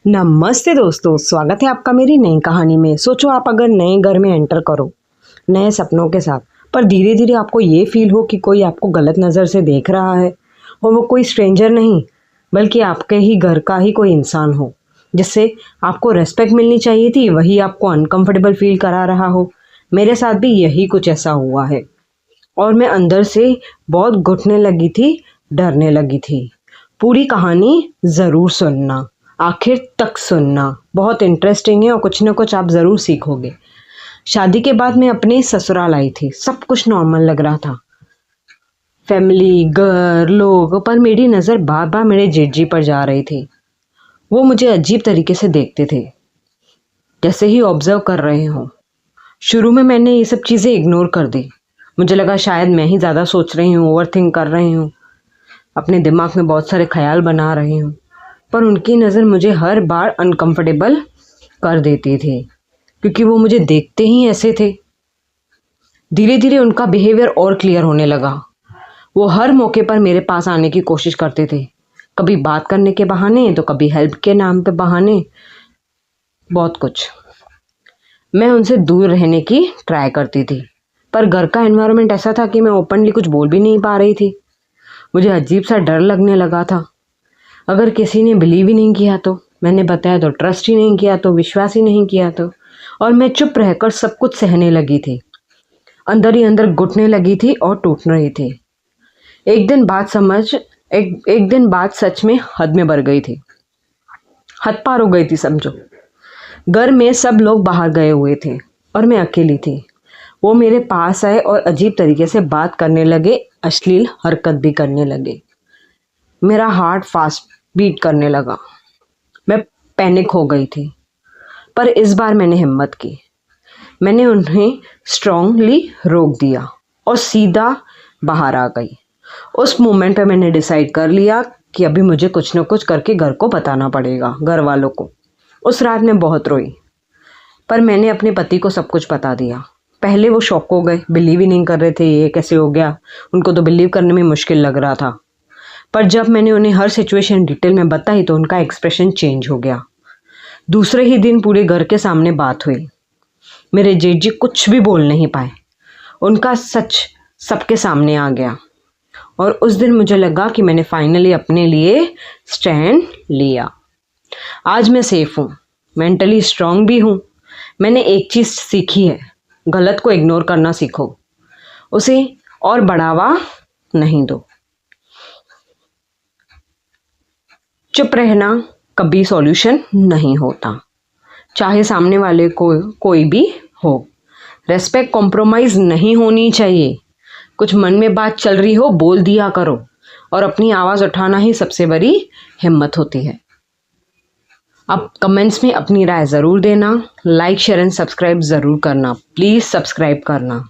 नमस्ते दोस्तों, स्वागत है आपका मेरी नई कहानी में। सोचो आप अगर नए घर में एंटर करो नए सपनों के साथ, पर धीरे धीरे आपको ये फील हो कि कोई आपको गलत नज़र से देख रहा है, और वो कोई स्ट्रेंजर नहीं बल्कि आपके ही घर का ही कोई इंसान हो जिससे आपको रेस्पेक्ट मिलनी चाहिए थी, वही आपको अनकंफर्टेबल फील करा रहा हो। मेरे साथ भी यही कुछ ऐसा हुआ है और मैं अंदर से बहुत घुटने लगी थी, डरने लगी थी। पूरी कहानी ज़रूर सुनना, आखिर तक सुनना, बहुत इंटरेस्टिंग है और कुछ ना कुछ आप ज़रूर सीखोगे। शादी के बाद मैं अपने ससुराल आई थी, सब कुछ नॉर्मल लग रहा था, फैमिली, घर, लोग, पर मेरी नज़र बार बार मेरे जेठ जी पर जा रही थी। वो मुझे अजीब तरीके से देखते थे, जैसे ही ऑब्जर्व कर रहे हों। शुरू में मैंने ये सब चीज़ें इग्नोर कर दी। मुझे लगा शायद मैं ही ज़्यादा सोच रही हूँ, ओवर थिंक कर रही हूँ, अपने दिमाग में बहुत सारे ख्याल बना रही हूँ। पर उनकी नज़र मुझे हर बार अनकंफर्टेबल कर देती थी, क्योंकि वो मुझे देखते ही ऐसे थे। धीरे धीरे उनका बिहेवियर और क्लियर होने लगा। वो हर मौके पर मेरे पास आने की कोशिश करते थे, कभी बात करने के बहाने तो कभी हेल्प के नाम पे बहाने, बहुत कुछ। मैं उनसे दूर रहने की ट्राई करती थी, पर घर का एनवायरनमेंट ऐसा था कि मैं ओपनली कुछ बोल भी नहीं पा रही थी। मुझे अजीब सा डर लगने लगा था। अगर किसी ने बिलीव ही नहीं किया तो, मैंने बताया तो ट्रस्ट ही नहीं किया तो, विश्वास ही नहीं किया तो, और मैं चुप रहकर सब कुछ सहने लगी थी। अंदर ही अंदर घुटने लगी थी और टूट रही थी। एक दिन बात सच में हद में बढ़ गई थी, हद पार हो गई थी समझो। घर में सब लोग बाहर गए हुए थे और मैं अकेली थी। वो मेरे पास आए और अजीब तरीके से बात करने लगे, अश्लील हरकत भी करने लगे। मेरा हार्ट फास्ट बीट करने लगा। मैं पैनिक हो गई थी, पर इस बार मैंने हिम्मत की। मैंने उन्हें स्ट्रांगली रोक दिया और सीधा बाहर आ गई। उस मोमेंट पे मैंने डिसाइड कर लिया कि अभी मुझे कुछ ना कुछ करके घर को बताना पड़ेगा, घर वालों को। उस रात मैं बहुत रोई, पर मैंने अपने पति को सब कुछ बता दिया। पहले वो शॉक हो गए, बिलीव ही नहीं कर रहे थे, ये कैसे हो गया। उनको तो बिलीव करने में मुश्किल लग रहा था। पर जब मैंने उन्हें हर सिचुएशन डिटेल में बताई तो उनका एक्सप्रेशन चेंज हो गया। दूसरे ही दिन पूरे घर के सामने बात हुई। मेरे जेठ जी कुछ भी बोल नहीं पाए, उनका सच सबके सामने आ गया। और उस दिन मुझे लगा कि मैंने फाइनली अपने लिए स्टैंड लिया। आज मैं सेफ हूँ, मेंटली स्ट्रांग भी हूँ। मैंने एक चीज़ सीखी है, गलत को इग्नोर करना सीखो, उसे और बढ़ावा नहीं दो। चुप रहना कभी सॉल्यूशन नहीं होता, चाहे सामने वाले को कोई भी हो। रेस्पेक्ट कॉम्प्रोमाइज़ नहीं होनी चाहिए। कुछ मन में बात चल रही हो, बोल दिया करो, और अपनी आवाज़ उठाना ही सबसे बड़ी हिम्मत होती है। अब कमेंट्स में अपनी राय ज़रूर देना, लाइक शेयर एंड सब्सक्राइब ज़रूर करना, प्लीज़ सब्सक्राइब करना।